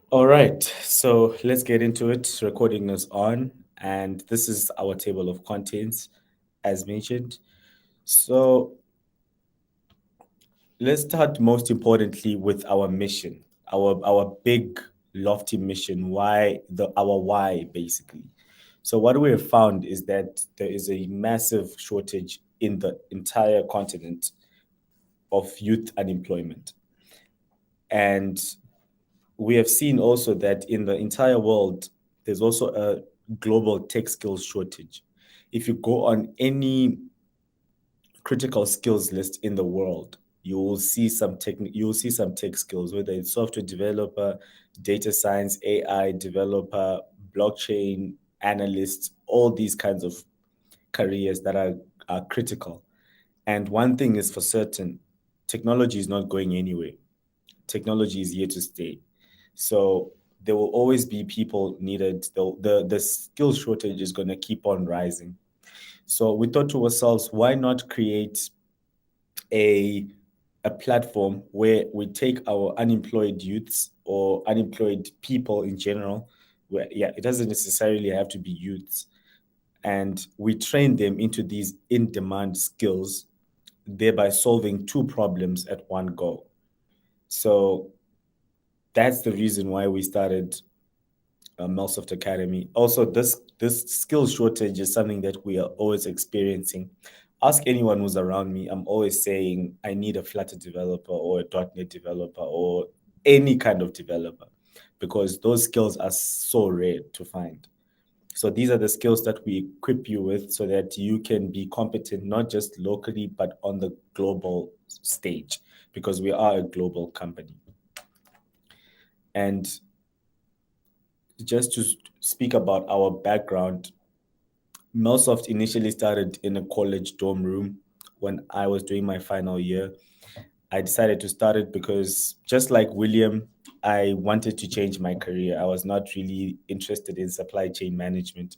All right, so let's get into it. Recording is on, and this is our table of contents, as mentioned. So let's start most importantly with our mission, our big lofty mission. Our why basically. So what we have found is that there is a massive shortage in the entire continent of youth unemployment, and we have seen also that in the entire world, there's also a global tech skills shortage. If you go on any critical skills list in the world, you will see some tech skills, whether it's software developer, data science, AI developer, blockchain analysts, all these kinds of careers that are critical. And one thing is for certain, technology is not going anywhere. Technology is here to stay. So there will always be people needed. The skill shortage is going to keep on rising. So we thought to ourselves, why not create a a platform where we take our unemployed youths or unemployed people in general, where yeah, it doesn't necessarily have to be youths, and we train them into these in-demand skills, thereby solving two problems at one go. So that's the reason why we started Melsoft Academy. Also, this skill shortage is something that we are always experiencing. Ask anyone who's around me. I'm always saying I need a Flutter developer or a .NET developer or any kind of developer because those skills are so rare to find. So these are the skills that we equip you with so that you can be competent not just locally but on the global stage because we are a global company. And just to speak about our background, Melsoft initially started in a college dorm room when I was doing my final year. I decided to start it because, just like William, I wanted to change my career. I was not really interested in supply chain management.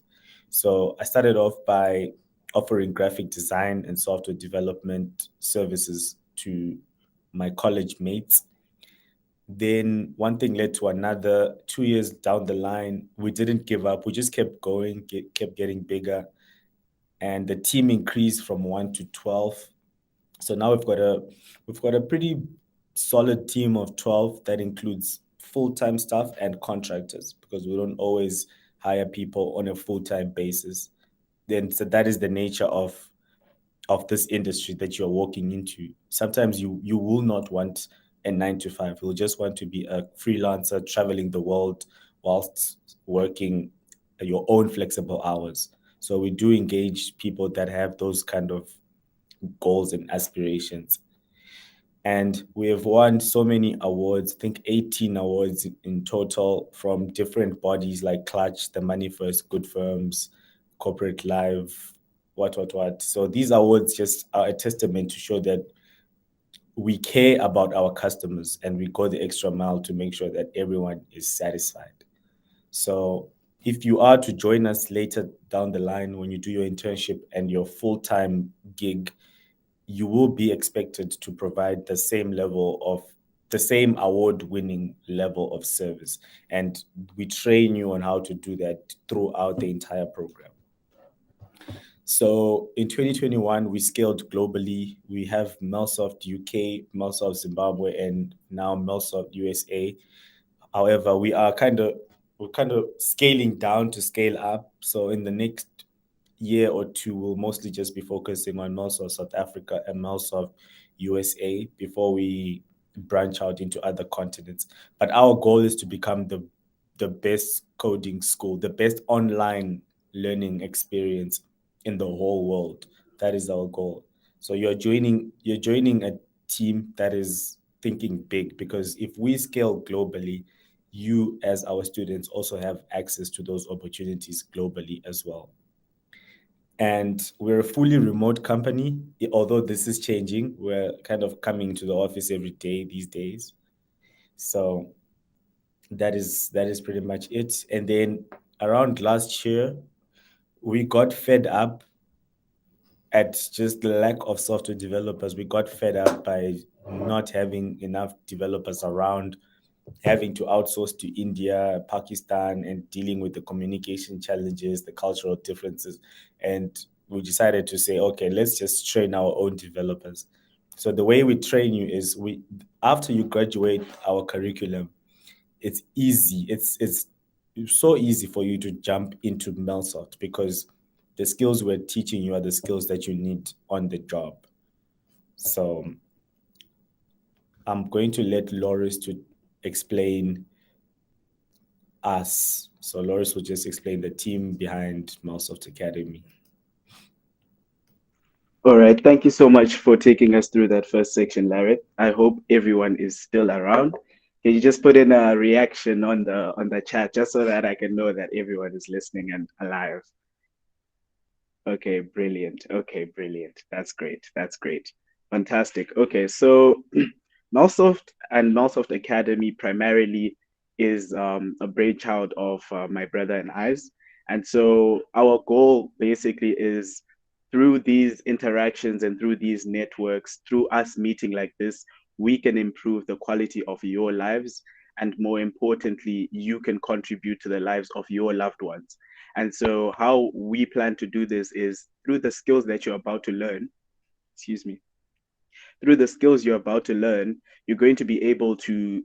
So I started off by offering graphic design and software development services to my college mates. Then one thing led to another. 2 years down the line, we didn't give up. We just kept going, kept getting bigger, and the team increased from 1 to 12. So now we've got a pretty solid team of 12 that includes full-time staff and contractors because we don't always hire people on a full-time basis. Then so that is the nature of this industry that you're walking into. Sometimes you will not want a 9 to 5. You'll just want to be a freelancer traveling the world whilst working your own flexible hours. So we do engage people that have those kind of goals and aspirations. And we have won so many awards, I think 18 awards in total from different bodies like Clutch, The Money First, Good Firms, Corporate Life, what. So these awards just are a testament to show that we care about our customers and we go the extra mile to make sure that everyone is satisfied. So if you are to join us later down the line when you do your internship and your full-time gig, you will be expected to provide the same award-winning level of service. And we train you on how to do that throughout the entire program. So in 2021, we scaled globally. We have Melsoft UK, Melsoft Zimbabwe, and now Melsoft USA. However, we're kind of scaling down to scale up. So in the next year or two, we'll mostly just be focusing on Melsoft South Africa and Melsoft USA before we branch out into other continents. But our goal is to become the best coding school, the best online learning experience in the whole world. That is our goal. So you're joining a team that is thinking big because if we scale globally, you as our students also have access to those opportunities globally as well. And we're a fully remote company, although this is changing. We're kind of coming to the office every day these days. So that is pretty much it. And then around last year, we got fed up at just the lack of software developers. We got fed up by not having enough developers around. having to outsource to India, Pakistan, and dealing with the communication challenges, the cultural differences. And we decided to say, okay, let's just train our own developers. So the way we train you is we after you graduate our curriculum, it's easy. It's so easy for you to jump into Melsoft because the skills we're teaching you are the skills that you need on the job. So I'm going to let Loris to explain us. So Loris will just explain the team behind Melsoft Academy. All right. Thank you so much for taking us through that first section, Larry. I hope everyone is still around. Can you just put in a reaction on the chat just so that I can know that everyone is listening and alive? Okay, brilliant. Okay, brilliant. That's great. That's great. Fantastic. Okay, so Melsoft and Melsoft Academy primarily is a brainchild of my brother and I's. And so our goal basically is through these interactions and through these networks, through us meeting like this, we can improve the quality of your lives. And more importantly, you can contribute to the lives of your loved ones. And so, how we plan to do this is through the skills that you're about to learn, excuse me, through the skills you're about to learn, you're going to be able to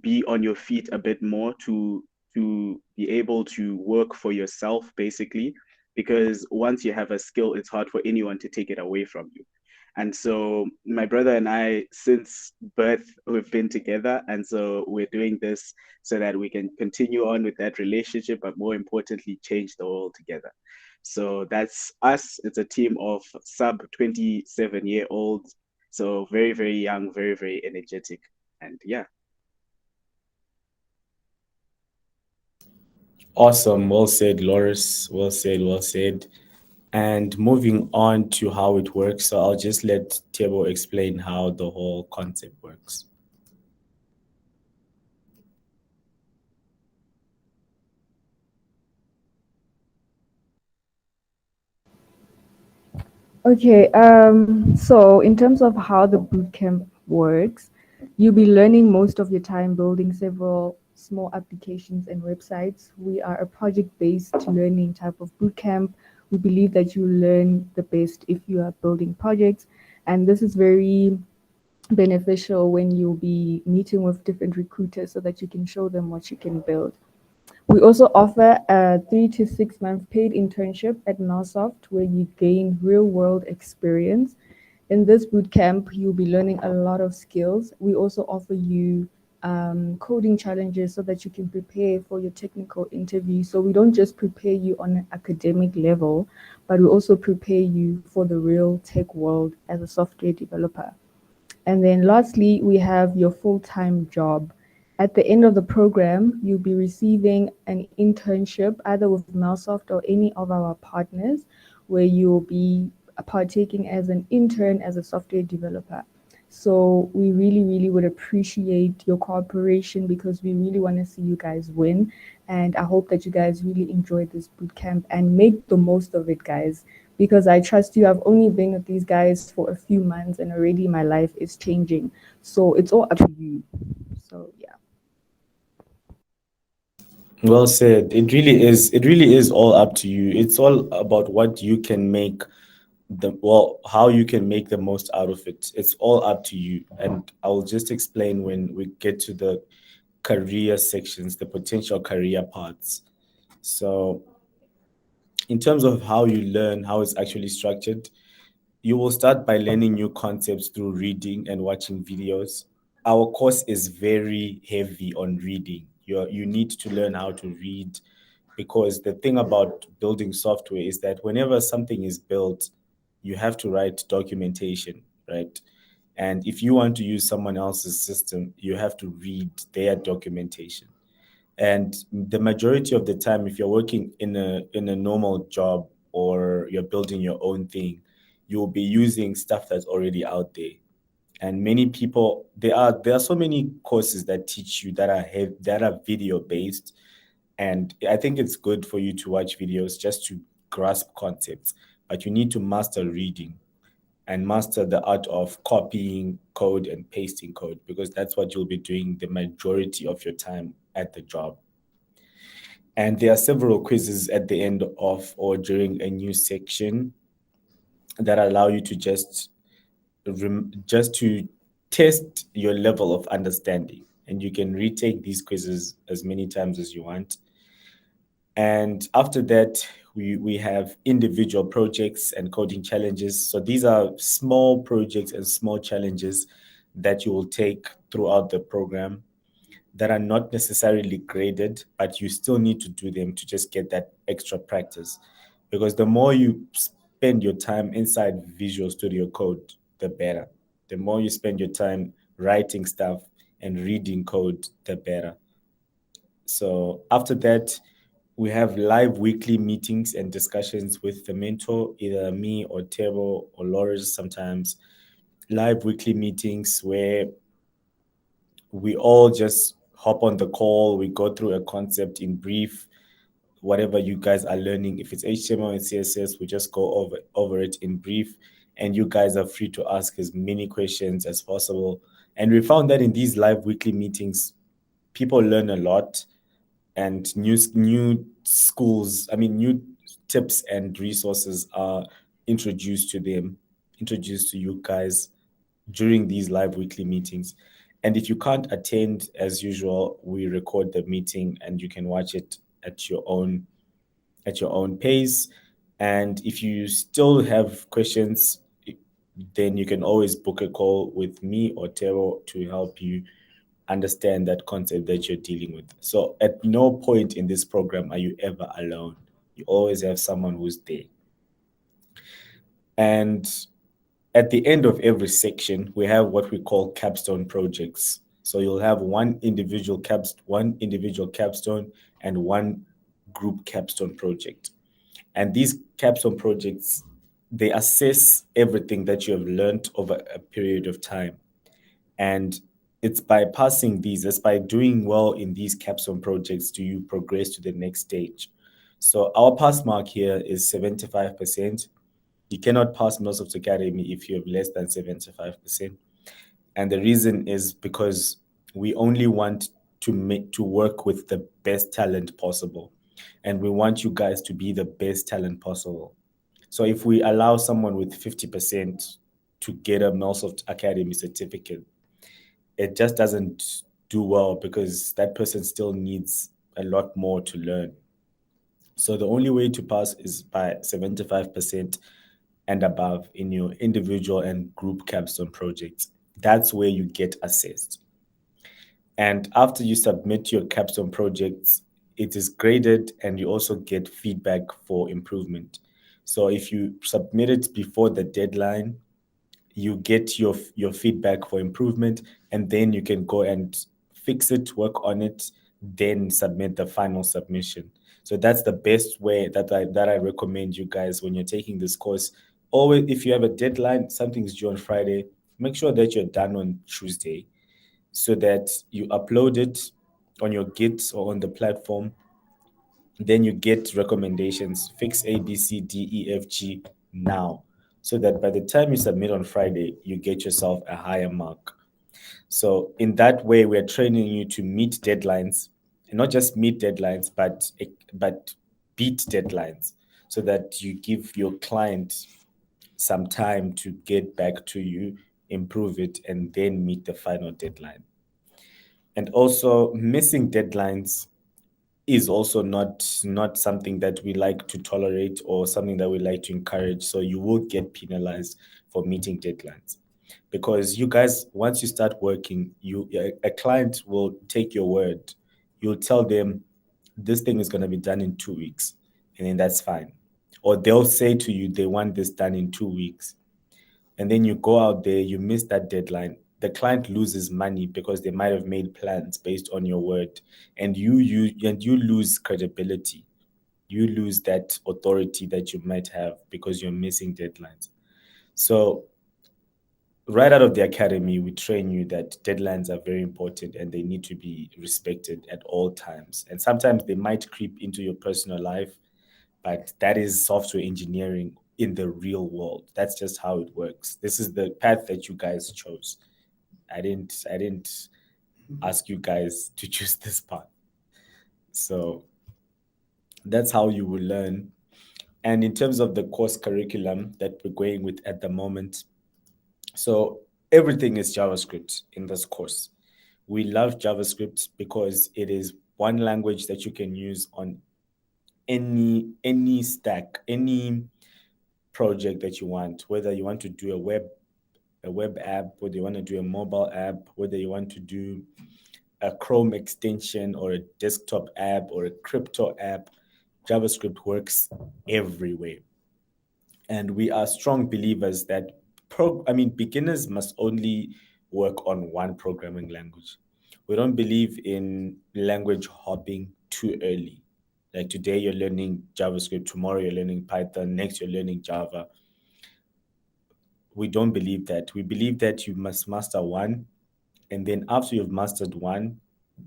be on your feet a bit more to be able to work for yourself basically because once you have a skill it's hard for anyone to take it away from you. And so my brother and I, since birth, we've been together. And so we're doing this so that we can continue on with that relationship, but more importantly, change the world together. So that's us. It's a team of sub 27-year-olds. So very, very young, very, very energetic. And yeah. Awesome. Well said, Loris. Well said. Well said. And moving on to how it works. So I'll just let Tebo explain how the whole concept works. Okay, so in terms of how the bootcamp works, you'll be learning most of your time building several small applications and websites. We are a project-based learning type of bootcamp. We believe that you learn the best if you are building projects, and this is very beneficial when you'll be meeting with different recruiters so that you can show them what you can build. We also offer a 3 to 6 month paid internship at Melsoft where you gain real world experience. In this bootcamp, you'll be learning a lot of skills. We also offer you coding challenges so that you can prepare for your technical interview. So we don't just prepare you on an academic level, but we also prepare you for the real tech world as a software developer. And then lastly, we have your full-time job. At the end of the program, you'll be receiving an internship either with Melsoft or any of our partners, where you'll be partaking as an intern as a software developer. So we really, really would appreciate your cooperation because we really want to see you guys win. And I hope that you guys really enjoy this bootcamp and make the most of it, guys. Because I trust you. I've only been with these guys for a few months and already my life is changing. So it's all up to you. So yeah. Well said. It really is. It really is all up to you. It's all about what you can make how you can make the most out of it. It's all up to you. And I'll just explain when we get to the career sections, the potential career paths. So, in terms of how you learn, how it's actually structured, you will start by learning new concepts through reading and watching videos. Our course is very heavy on reading. You need to learn how to read because the thing about building software is that whenever something is built, you have to write documentation, right? And if you want to use someone else's system, you have to read their documentation. And the majority of the time, if you're working in a normal job or you're building your own thing, you'll be using stuff that's already out there. And many people, there are so many courses that teach you that are video based, and I think it's good for you to watch videos just to grasp concepts, but you need to master reading. and master the art of copying code and pasting code, because that's what you'll be doing the majority of your time at the job. And there are several quizzes at the end of or during a new section that allow you to just to test your level of understanding. And you can retake these quizzes as many times as you want. And after that, we have individual projects and coding challenges. So these are small projects and small challenges that you will take throughout the program that are not necessarily graded, but you still need to do them to just get that extra practice. Because the more you spend your time inside Visual Studio Code, the better. The more you spend your time writing stuff and reading code, the better. So after that, we have live weekly meetings and discussions with the mentor, either me or Tebo or Loris sometimes. Live weekly meetings where we all just hop on the call, we go through a concept in brief, whatever you guys are learning. If it's HTML and CSS, we just go over it in brief, and you guys are free to ask as many questions as possible. And we found that in these live weekly meetings, people learn a lot, and new tips and resources are introduced to you guys during these live weekly meetings. And if you can't attend as usual, we record the meeting and you can watch it at your own pace. And if you still have questions, then you can always book a call with me or Tero to help you understand that concept that you're dealing with. So at no point in this program are you ever alone. You always have someone who's there. And at the end of every section, we have what we call capstone projects. So you'll have one individual capstone and one group capstone project. And these capstone projects, they assess everything that you have learned over a period of time. And it's by passing these, it's by doing well in these capstone projects, do you progress to the next stage. So our pass mark here is 75%. You cannot pass Melsoft Academy if you have less than 75%. And the reason is because we only want to work with the best talent possible. And we want you guys to be the best talent possible. So if we allow someone with 50% to get a Melsoft Academy certificate, it just doesn't do well because that person still needs a lot more to learn. So the only way to pass is by 75% and above in your individual and group capstone projects. That's where you get assessed. And after you submit your capstone projects, it is graded and you also get feedback for improvement. So if you submit it before the deadline, you get your feedback for improvement, and then you can go and fix it, work on it, then submit the final submission. So that's the best way that I recommend you guys when you're taking this course. Always, if you have a deadline, something's due on Friday, make sure that you're done on Tuesday so that you upload it on your Git or on the platform. Then you get recommendations, fix A, B, C, D, E, F, G now, so that by the time you submit on Friday, you get yourself a higher mark. So in that way, we're training you to meet deadlines, and not just meet deadlines, but beat deadlines, so that you give your client some time to get back to you, improve it, and then meet the final deadline. And also, missing deadlines is also not something that we like to tolerate or something that we like to encourage. So you will get penalized for meeting deadlines, because you guys, once you start working, a client will take your word. You'll tell them this thing is going to be done in 2 weeks, and then that's fine. Or they'll say to you they want this done in 2 weeks, and then you go out there, you miss that deadline. The client loses money because they might have made plans based on your word, and you lose credibility. You lose that authority that you might have because you're missing deadlines. So right out of the academy, we train you that deadlines are very important and they need to be respected at all times. And sometimes they might creep into your personal life, but that is software engineering. in the real world. That's just how it works. This is the path that you guys chose. I didn't ask you guys to choose this path. So that's how you will learn. And in terms of the course curriculum that we're going with at the moment, so everything is JavaScript in this course. We love JavaScript because it is one language that you can use on any stack, any project that you want, whether you want to do a web app, whether you want to do a mobile app, whether you want to do a Chrome extension or a desktop app or a crypto app, JavaScript works everywhere. And we are strong believers that beginners must only work on one programming language. We don't believe in language hopping too early. Like today you're learning JavaScript, tomorrow you're learning Python, next you're learning Java. We don't believe that. We believe that you must master one, and then after you've mastered one,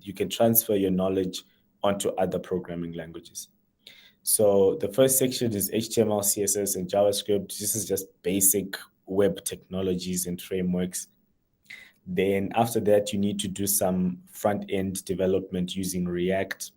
you can transfer your knowledge onto other programming languages. So the first section is HTML, CSS, and JavaScript. This is just basic web technologies and frameworks. Then after that, you need to do some front-end development using React.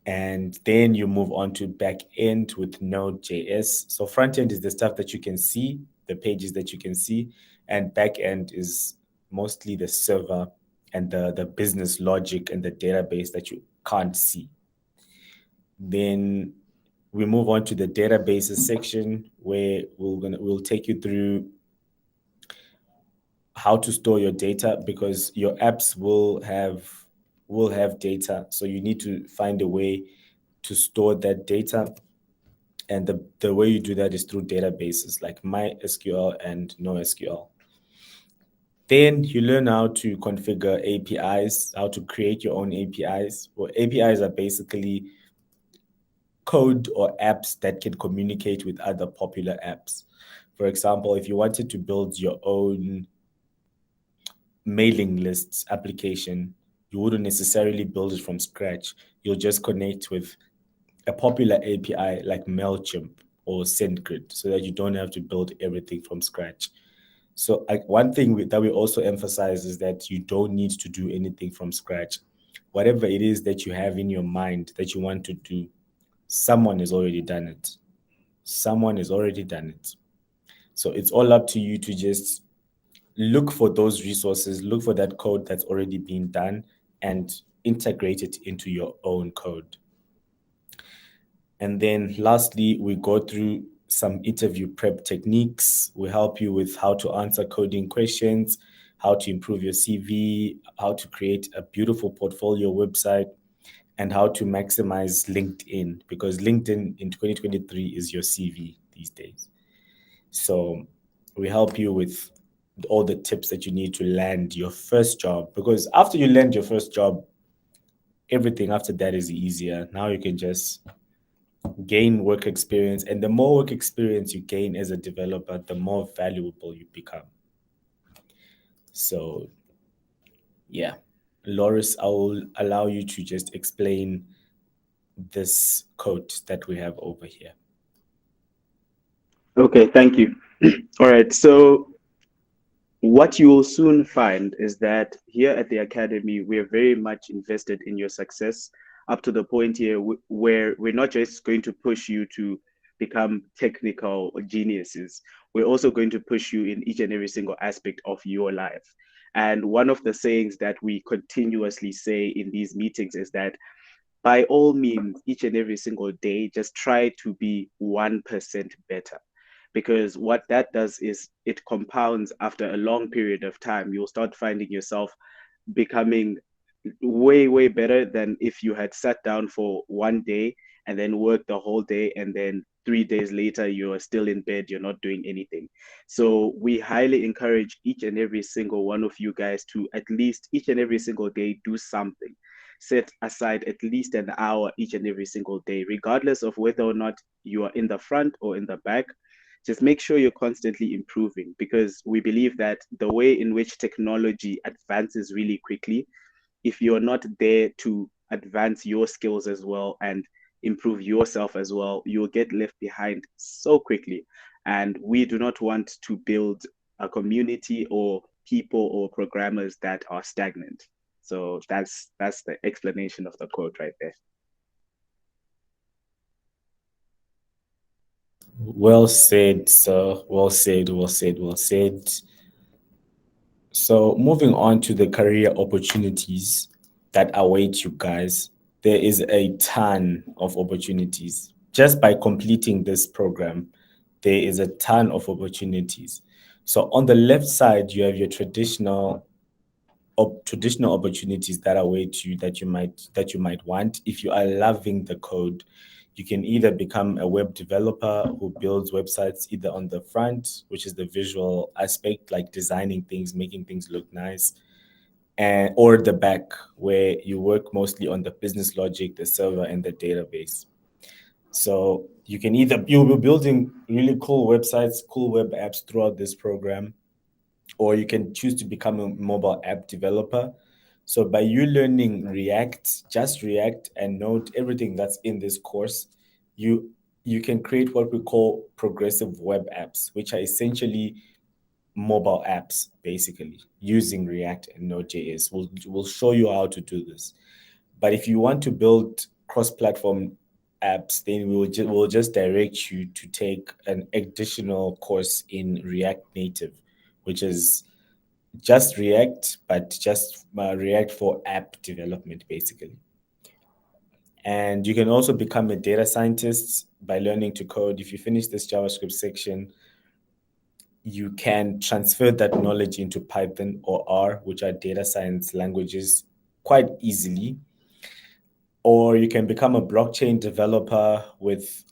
And then you move on to back-end with Node.js. So front-end is the stuff that you can see, the pages that you can see, and back-end is mostly the server and the business logic and the database that you can't see. Then we move on to the databases section where we'll take you through how to store your data, because your apps will have data. So you need to find a way to store that data. And the way you do that is through databases like MySQL and NoSQL. Then you learn how to configure APIs, how to create your own APIs. Well, APIs are basically code or apps that can communicate with other popular apps. For example, if you wanted to build your own mailing lists application, you wouldn't necessarily build it from scratch. You'll just connect with a popular API like MailChimp or SendGrid so that you don't have to build everything from scratch. So one thing that we also emphasize is that you don't need to do anything from scratch. Whatever it is that you have in your mind that you want to do, someone has already done it. Someone has already done it. So it's all up to you to just look for those resources, look for that code that's already been done, and integrate it into your own code. And then lastly, we go through some interview prep techniques. We help you with how to answer coding questions, how to improve your CV, how to create a beautiful portfolio website, and how to maximize LinkedIn, because LinkedIn in 2023 is your CV these days. So we help you with all the tips that you need to land your first job, because after you land your first job, everything after that is easier. Now you can just gain work experience, and the more work experience you gain as a developer, the more valuable you become. So yeah, Loris, I will allow you to just explain this code that we have over here. Okay, thank you. All right, so what you will soon find is that here at the Academy, we're very much invested in your success, up to the point here where we're not just going to push you to become technical geniuses. We're also going to push you in each and every single aspect of your life. And one of the sayings that we continuously say in these meetings is that by all means, each and every single day, just try to be 1% better. Because what that does is it compounds after a long period of time. You'll start finding yourself becoming way, way better than if you had sat down for one day and then worked the whole day, and then 3 days later, you're still in bed, you're not doing anything. So we highly encourage each and every single one of you guys to at least each and every single day do something. Set aside at least an hour each and every single day, regardless of whether or not you are in the front or in the back. Just make sure you're constantly improving, because we believe that the way in which technology advances really quickly, if you're not there to advance your skills as well and improve yourself as well, you'll get left behind so quickly. And we do not want to build a community or people or programmers that are stagnant. So that's the explanation of the quote right there. Well said, sir. Well said, well said, well said. So moving on to the career opportunities that await you guys, there is a ton of opportunities. Just by completing this program, there is a ton of opportunities. So on the left side, you have your traditional opportunities that await you that you might want. If you are loving the code, you can either become a web developer who builds websites either on the front, which is the visual aspect, like designing things, making things look nice, and or the back, where you work mostly on the business logic, the server, and the database. So you'll be building really cool websites, cool web apps throughout this program, or you can choose to become a mobile app developer. So by you learning React, just React and Node, everything that's in this course, you can create what we call progressive web apps, which are essentially mobile apps, basically using React and Node.js. We'll show you how to do this. But if you want to build cross-platform apps, then we'll just direct you to take an additional course in React Native, which is just React, but just React for app development, basically. And you can also become a data scientist by learning to code. If you finish this JavaScript section, you can transfer that knowledge into Python or R, which are data science languages, quite easily. Or you can become a blockchain developer with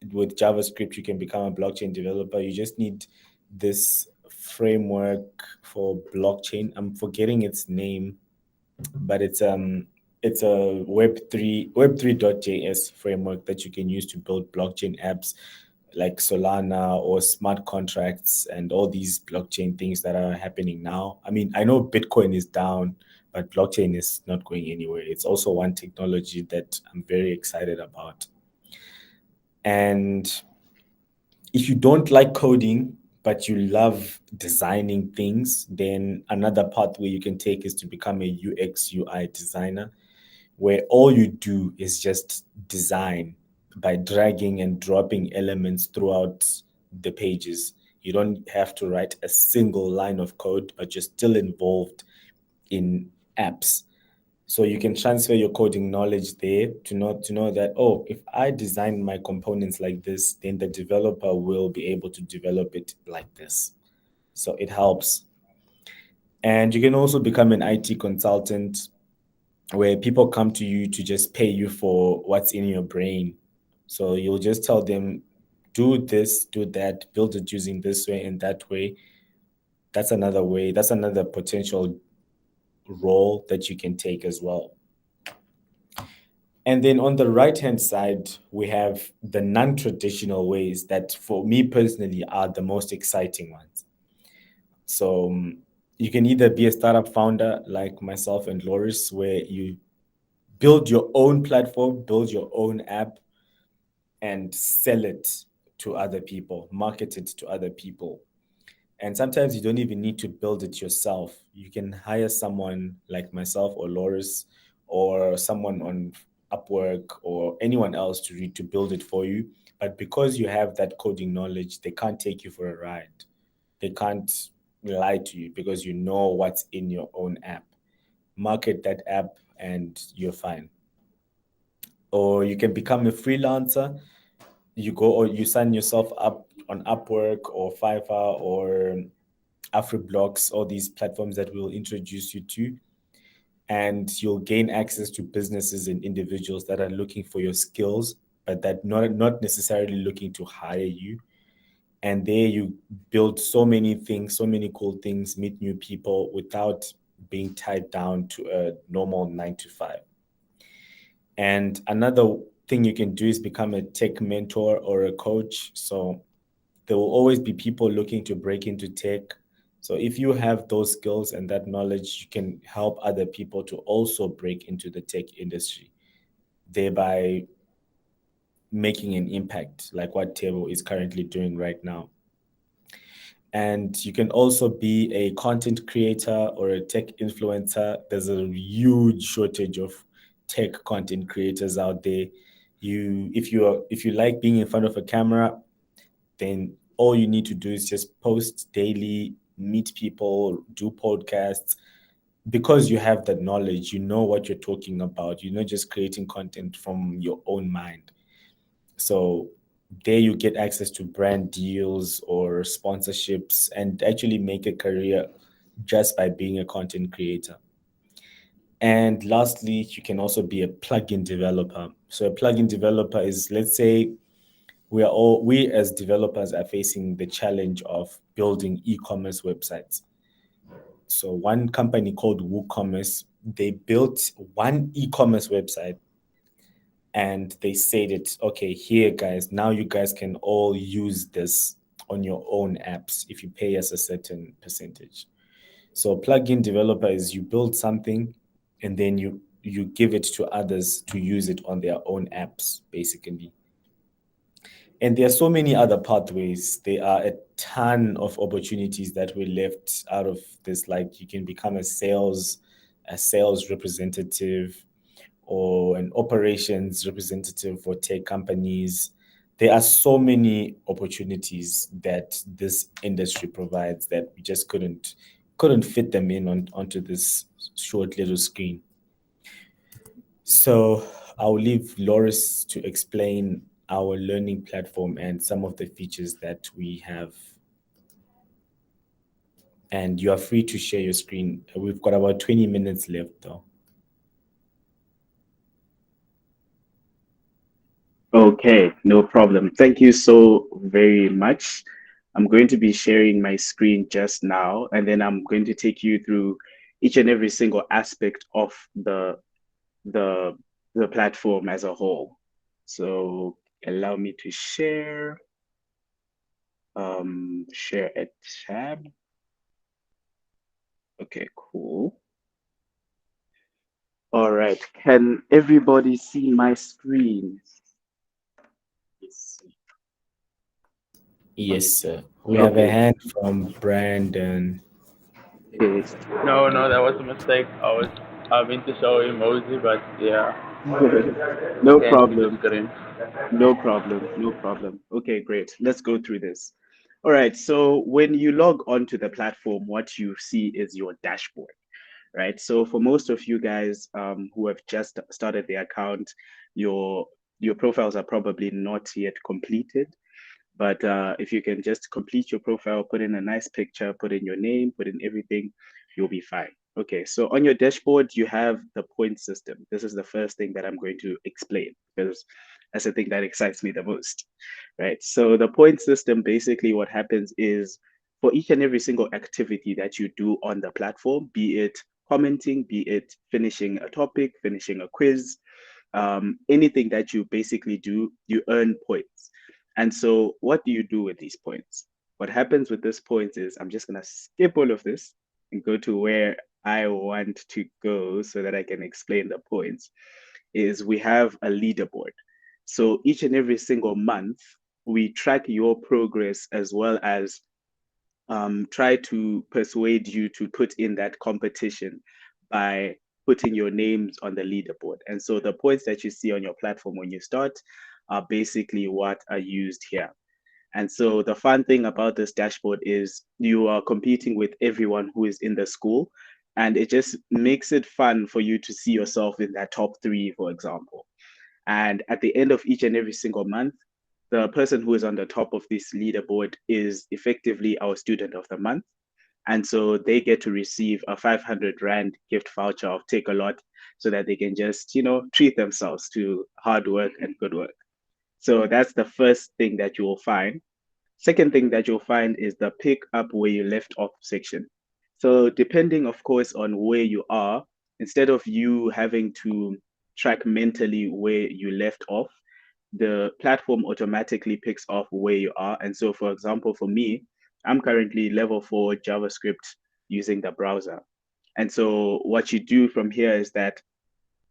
JavaScript. You can become a blockchain developer. You just need this framework for blockchain. I'm forgetting its name, but it's a web3.js framework that you can use to build blockchain apps like Solana or smart contracts and all these blockchain things that are happening now. I mean, I know Bitcoin is down, but blockchain is not going anywhere. It's also one technology that I'm very excited about. And if you don't like coding, but you love designing things, then another pathway you can take is to become a UX UI designer, where all you do is just design by dragging and dropping elements throughout the pages. You don't have to write a single line of code, but you're still involved in apps. So you can transfer your coding knowledge there to know that, oh, if I design my components like this, then the developer will be able to develop it like this. So it helps. And you can also become an IT consultant, where people come to you to just pay you for what's in your brain. So you'll just tell them, do this, do that, build it using this way and that way. That's another way. That's another potential role that you can take as well. And then on the right-hand side, we have the non-traditional ways that, for me personally, are the most exciting ones. So you can either be a startup founder like myself and Loris, where you build your own platform, build your own app, and sell it to other people, market it to other people. And sometimes you don't even need to build it yourself. You can hire someone like myself or Loris or someone on Upwork or anyone else to build it for you. But because you have that coding knowledge, they can't take you for a ride. They can't lie to you because you know what's in your own app. Market that app and you're fine. Or you can become a freelancer. You go or you sign yourself up on Upwork or Fiverr or AfriBlocks, all these platforms that we'll introduce you to, and you'll gain access to businesses and individuals that are looking for your skills, but that not necessarily looking to hire you. And there you build so many things, so many cool things, meet new people without being tied down to a normal 9 to 5. And another thing you can do is become a tech mentor or a coach. So there will always be people looking to break into tech. So if you have those skills and that knowledge, you can help other people to also break into the tech industry, thereby making an impact, like what Tebo is currently doing right now. And you can also be a content creator or a tech influencer. There's a huge shortage of tech content creators out there. If you like being in front of a camera, then all you need to do is just post daily, meet people, do podcasts. Because you have that knowledge, you know what you're talking about. You're not just creating content from your own mind. So there you get access to brand deals or sponsorships and actually make a career just by being a content creator. And lastly, you can also be a plugin developer. So a plugin developer is, let's say, we as developers are facing the challenge of building e-commerce websites. So one company called WooCommerce, they built one e-commerce website and they said it, okay, here guys, now you guys can all use this on your own apps if you pay us a certain percentage. So plugin developer is you build something and then you give it to others to use it on their own apps, basically. And there are so many other pathways. There are a ton of opportunities that were left out of this. Like you can become a sales representative or an operations representative for tech companies. There are so many opportunities that this industry provides that we just couldn't fit them in onto this short little screen. So I'll leave Loris to explain our learning platform and some of the features that we have. And you are free to share your screen. We've got about 20 minutes left though. Okay, no problem. Thank you so very much. I'm going to be sharing my screen just now, and then I'm going to take you through each and every single aspect of the the platform as a whole. So allow me to share share a tab. Okay, cool. All right. Can everybody see my screen? Yes, sir. We have a hand from Brandon. Okay. No, that was a mistake. I meant to show emoji, but yeah, No can't see the problem. screen. No problem. No problem. Okay, great. Let's go through this. All right. So when you log onto the platform, what you see is your dashboard, right? So for most of you guys who have just started the account, your profiles are probably not yet completed. But if you can just complete your profile, put in a nice picture, put in your name, put in everything, you'll be fine. Okay, so on your dashboard, you have the point system. This is the first thing that I'm going to explain because that's the thing that excites me the most, right? So the point system, basically what happens is for each and every single activity that you do on the platform, be it commenting, be it finishing a topic, finishing a quiz, anything that you basically do, you earn points. And so what do you do with these points? What happens with these points is I'm just going to skip all of this and go to where I want to go so that I can explain the points, is we have a leaderboard. So each and every single month, we track your progress as well as try to persuade you to put in that competition by putting your names on the leaderboard. And so the points that you see on your platform when you start are basically what are used here. And so the fun thing about this dashboard is you are competing with everyone who is in the school, and it just makes it fun for you to see yourself in that top three, for example. And at the end of each and every single month, the person who is on the top of this leaderboard is effectively our student of the month. And so they get to receive a 500 Rand gift voucher of Take a Lot so that they can just, treat themselves to hard work and good work. So that's the first thing that you will find. Second thing that you'll find is the pick up where you left off section. So depending, of course, on where you are, instead of you having to track mentally where you left off, the platform automatically picks off where you are. And so, for example, for me, I'm currently level 4 JavaScript using the browser. And so what you do from here is that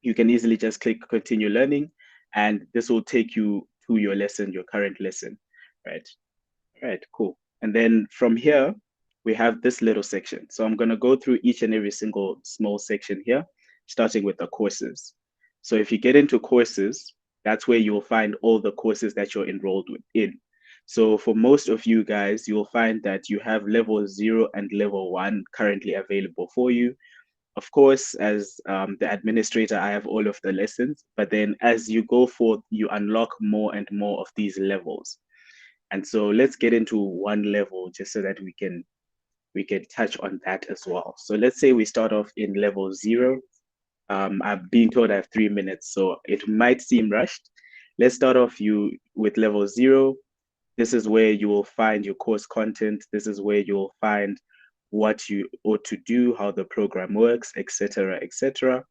you can easily just click continue learning, and this will take you to your lesson, your current lesson, right? Right, cool. And then from here, we have this little section. So I'm going to go through each and every single small section here, starting with the courses. So if you get into courses, that's where you'll find all the courses that you're enrolled in. So for most of you guys, you'll find that you have level 0 and level 1 currently available for you. Of course, as the administrator, I have all of the lessons, but then as you go forth, you unlock more and more of these levels. And so let's get into one level just so that we can touch on that as well. So let's say we start off in level 0. I've been told I have 3 minutes, so it might seem rushed. Let's start off with level 0. This is where you will find your course content. This is where you'll find what you ought to do, how the program works, etc., etc.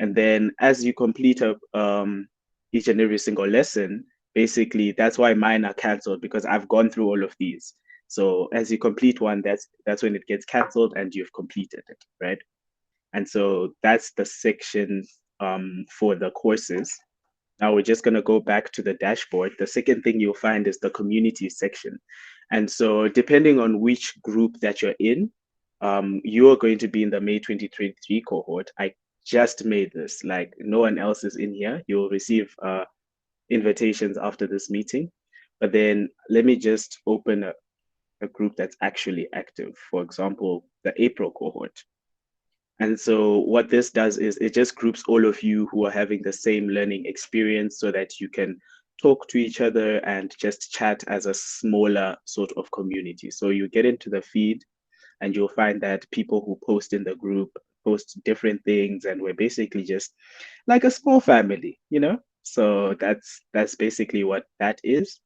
And then as you complete each and every single lesson, basically that's why mine are canceled, because I've gone through all of these. So as you complete one, that's when it gets canceled and you've completed it, right? And so that's the section for the courses. Now we're just going to go back to the dashboard. The second thing you'll find is the community section. And so depending on which group that you're in, you're going to be in the May 2023 cohort. I just made this, like no one else is in here. You'll receive invitations after this meeting. But then let me just open a group that's actually active. For example, the April cohort. And so what this does is it just groups all of you who are having the same learning experience so that you can talk to each other and just chat as a smaller sort of community. So you get into the feed and you'll find that people who post in the group post different things, and we're basically just like a small family, you know? So that's basically what that is.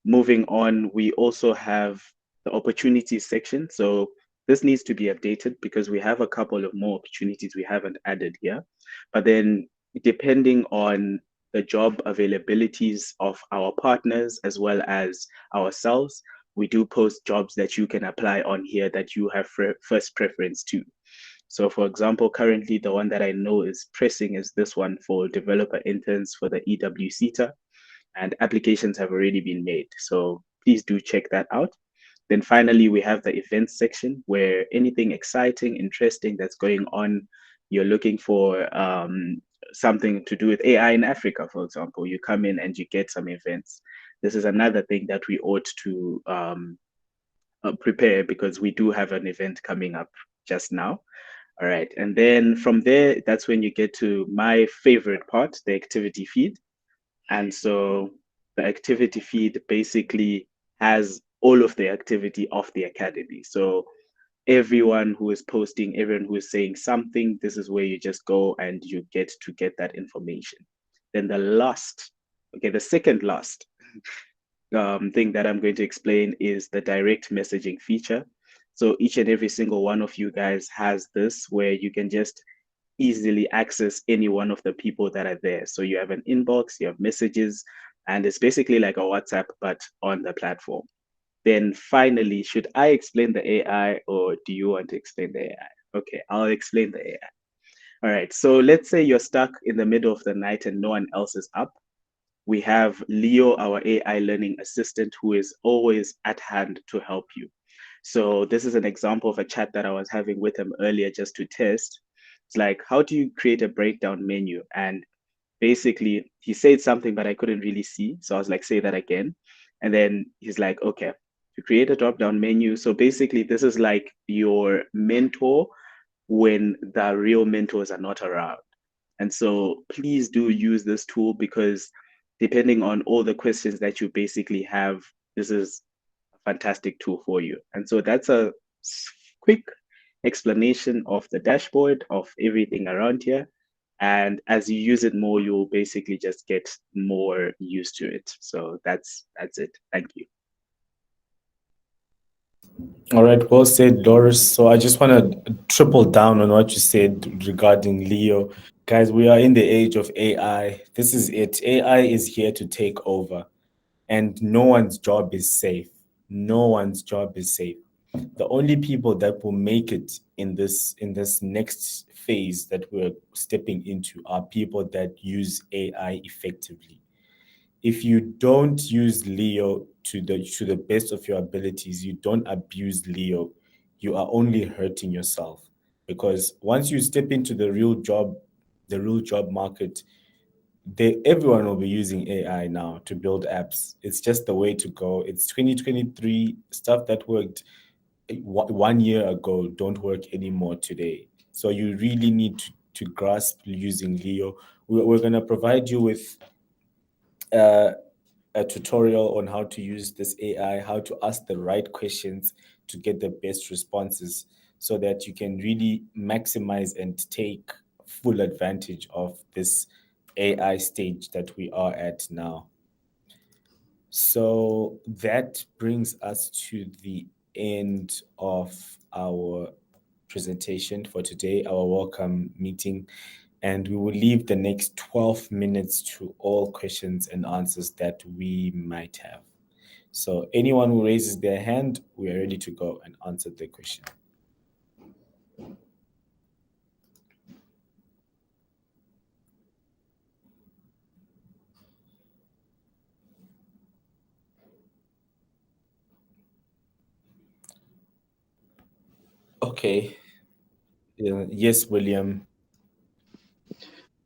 Moving on, we also have the opportunities section. So this needs to be updated because we have a couple of more opportunities we haven't added here. But then depending on the job availabilities of our partners as well as ourselves, we do post jobs that you can apply on here that you have first preference to. So for example, currently the one that I know is pressing is this one for developer interns for the EWCTA, and applications have already been made. So please do check that out. Then finally, we have the events section where anything exciting, interesting that's going on, you're looking for something to do with AI in Africa, for example, you come in and you get some events. This is another thing that we ought to prepare because we do have an event coming up just now. All right. And then from there, that's when you get to my favorite part, the activity feed. And so the activity feed basically has all of the activity of the academy. So everyone who is posting, everyone who is saying something, this is where you just go and you get to get that information. Then the second last thing that I'm going to explain is the direct messaging feature. So each and every single one of you guys has this where you can just easily access any one of the people that are there. So you have an inbox, you have messages, and it's basically like a WhatsApp, but on the platform. Then finally, should I explain the AI or do you want to explain the AI? Okay, I'll explain the AI. All right, so let's say you're stuck in the middle of the night and no one else is up. We have Leo, our AI learning assistant, who is always at hand to help you. So this is an example of a chat that I was having with him earlier just to test. It's like, how do you create a breakdown menu? And basically he said something, but I couldn't really see. So I was like, say that again. And then he's like, okay, to create a drop-down menu. So basically this is like your mentor when the real mentors are not around. And so please do use this tool because depending on all the questions that you basically have, this is a fantastic tool for you. And so that's a quick explanation of the dashboard, of everything around here. And as you use it more, you'll basically just get more used to it. So that's it. Thank you. All right, well said, Doris. So I just want to triple down on what you said regarding Leo. Guys, we are in the age of AI. This is it. AI is here to take over, and no one's job is safe. No one's job is safe. The only people that will make it in this next phase that we're stepping into are people that use AI effectively. if you don't use Leo to the best of your abilities, you don't abuse Leo, you are only hurting yourself. Because once you step into the real job market, everyone will be using AI now to build apps. It's just the way to go. It's 2023. Stuff that worked 1 year ago don't work anymore today. So you really need to grasp using Leo. We're going to provide you with a tutorial on how to use this AI, how to ask the right questions to get the best responses, so that you can really maximize and take full advantage of this AI stage that we are at now. So that brings us to the end of our presentation for today, our welcome meeting, and we will leave the next 12 minutes to all questions and answers that we might have. So anyone who raises their hand, we are ready to go and answer the question. Okay. Yes, William.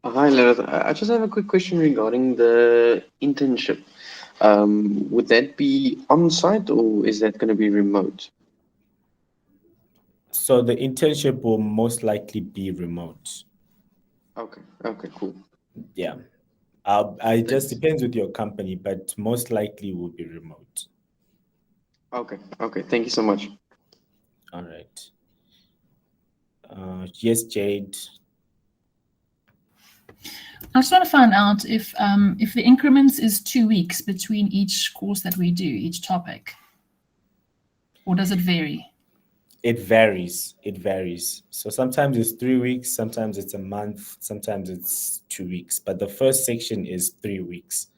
Hi, Larry. I just have a quick question regarding the internship. Would that be on-site or is that going to be remote? So the internship will most likely be remote. Okay, cool. Yeah. It just Thanks. depends with your company, but most likely will be remote. Okay, thank you so much. All right. Yes, Jade. I just want to find out if the increments is 2 weeks between each course that we do, each topic, or does it vary? It varies. So sometimes it's 3 weeks, sometimes it's a month, sometimes it's 2 weeks. But the first section is 3 weeks.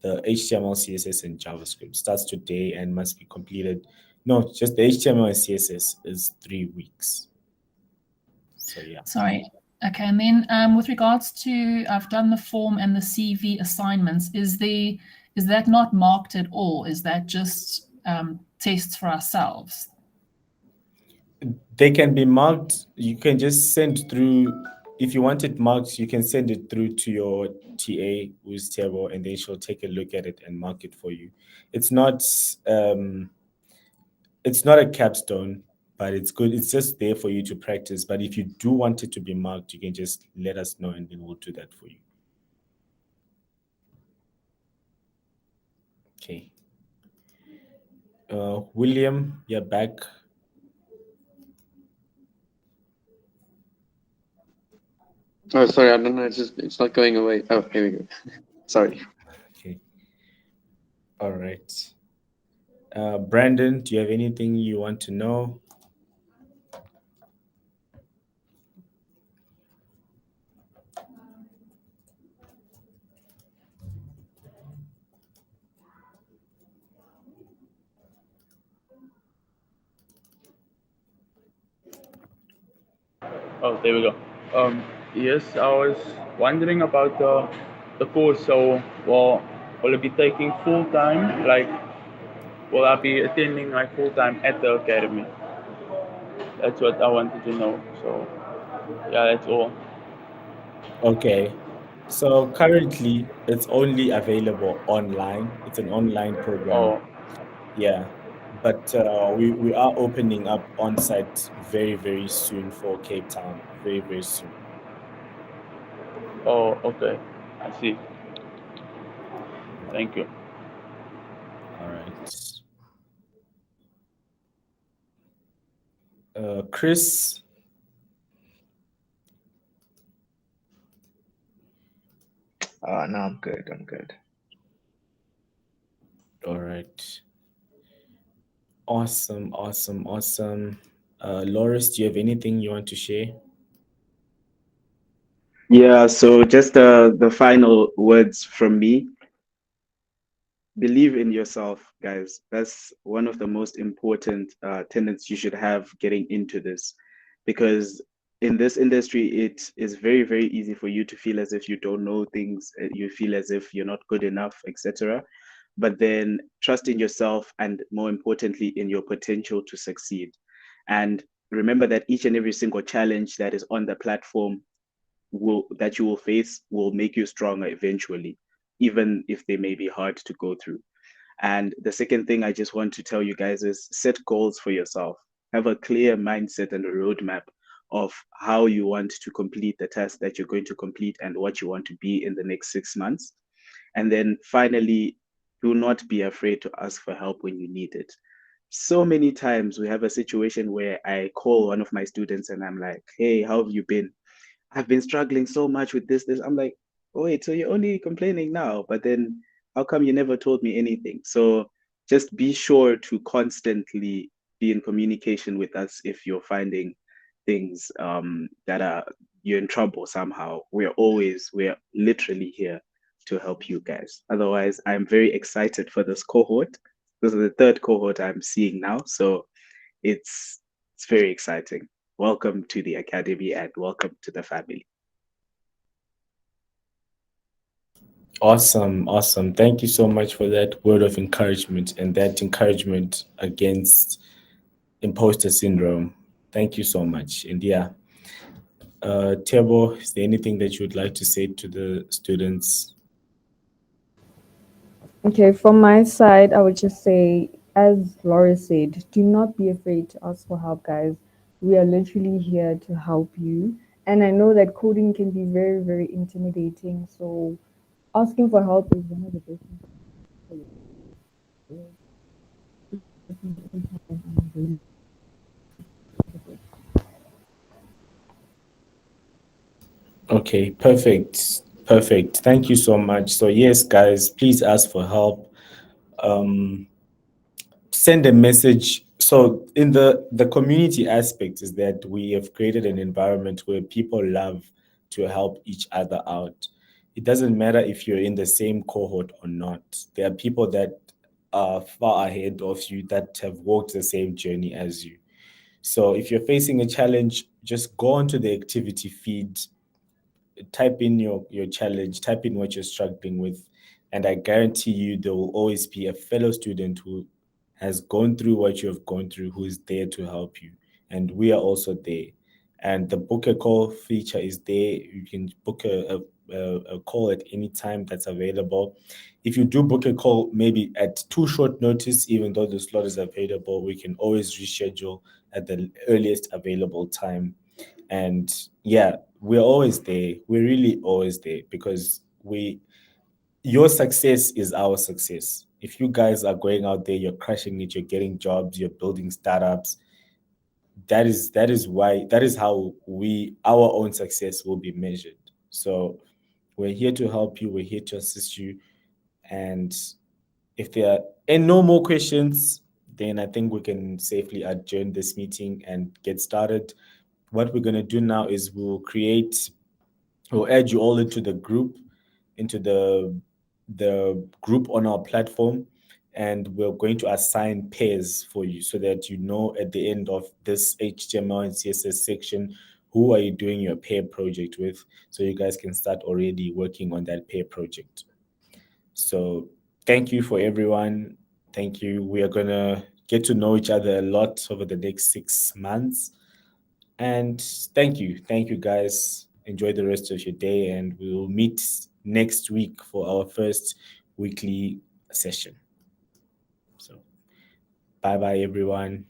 The HTML, CSS, and JavaScript starts today and must be completed. No, just the HTML and CSS is 3 weeks. So yeah. Sorry. Okay, and then with regards to, I've done the form and the CV assignments. Is that not marked at all? Is that just tests for ourselves? They can be marked. You can just send through. If you want it marked, you can send it through to your TA, who's Tebo, and then she'll take a look at it and mark it for you. It's not a capstone, but it's good. It's just there for you to practice. But if you do want it to be marked, you can just let us know, and then we'll do that for you. Okay. William, you're back. Oh, sorry, I don't know. It's not going away. Oh, here we go. Sorry. Okay. All right. Brandon, do you have anything you want to know? Oh, there we go. Yes, I was wondering about the course. So, well, will it be taking full time? Like, will I be attending like full time at the academy? That's what I wanted to know. So, yeah, that's all. Okay. So currently, it's only available online. It's an online program. Oh, Yeah. But we are opening up on-site very, very soon for Cape Town. Very, very soon. oh, okay. I see. Thank you. All right. Chris. No, I'm good. All right. Awesome. Loris, do you have anything you want to share? Yeah, so just the final words from me. Believe in yourself, guys. That's one of the most important tenets you should have getting into this, because in this industry, it is very, very easy for you to feel as if you don't know things, you feel as if you're not good enough, etc. But then trust in yourself and more importantly, in your potential to succeed. And remember that each and every single challenge that is on the platform that you will face will make you stronger eventually, even if they may be hard to go through. And the second thing I just want to tell you guys is set goals for yourself. Have a clear mindset and a roadmap of how you want to complete the task that you're going to complete and what you want to be in the next 6 months. And then finally, do not be afraid to ask for help when you need it. So many times we have a situation where I call one of my students and I'm like, hey, how have you been? I've been struggling so much with this. I'm like, oh, wait, so you're only complaining now, but then how come you never told me anything? So just be sure to constantly be in communication with us if you're finding things that are you're in trouble somehow. We're literally here to help you guys. Otherwise, I'm very excited for this cohort. This is the third cohort I'm seeing now. So it's very exciting. Welcome to the Academy and welcome to the family. Awesome. Thank you so much for that word of encouragement and that encouragement against imposter syndrome. Thank you so much. And yeah, Tebo, is there anything that you would like to say to the students? Okay, from my side, I would just say, as Laura said, do not be afraid to ask for help, guys. We are literally here to help you. And I know that coding can be very, very intimidating. So asking for help is one of the best things for you. Okay, perfect. Thank you so much. So yes, guys, please ask for help. Send a message. So in the community aspect is that we have created an environment where people love to help each other out. It doesn't matter if you're in the same cohort or not. There are people that are far ahead of you that have walked the same journey as you. So if you're facing a challenge, just go onto the activity feed, type in your challenge, type in what you're struggling with, and I guarantee you there will always be a fellow student who has gone through what you have gone through, who is there to help you. And we are also there. And the book a call feature is there. You can book a call at any time that's available. If you do book a call, maybe at too short notice, even though the slot is available, we can always reschedule at the earliest available time. And yeah, we're always there. We're really always there because your success is our success. If you guys are going out there, you're crushing it, you're getting jobs, you're building startups, that is how our own success will be measured. So we're here to help you, we're here to assist you. And if there are any no more questions, then I think we can safely adjourn this meeting and get started. What we're going to do now is we'll add you all into the group, into the group on our platform, and we're going to assign pairs for you so that you know at the end of this HTML and CSS section who are you doing your pair project with, so you guys can start already working on that pair project. So thank you for everyone. Thank you. We are going to get to know each other a lot over the next 6 months. And thank you guys. Enjoy the rest of your day, and we will meet next week for our first weekly session. So bye everyone.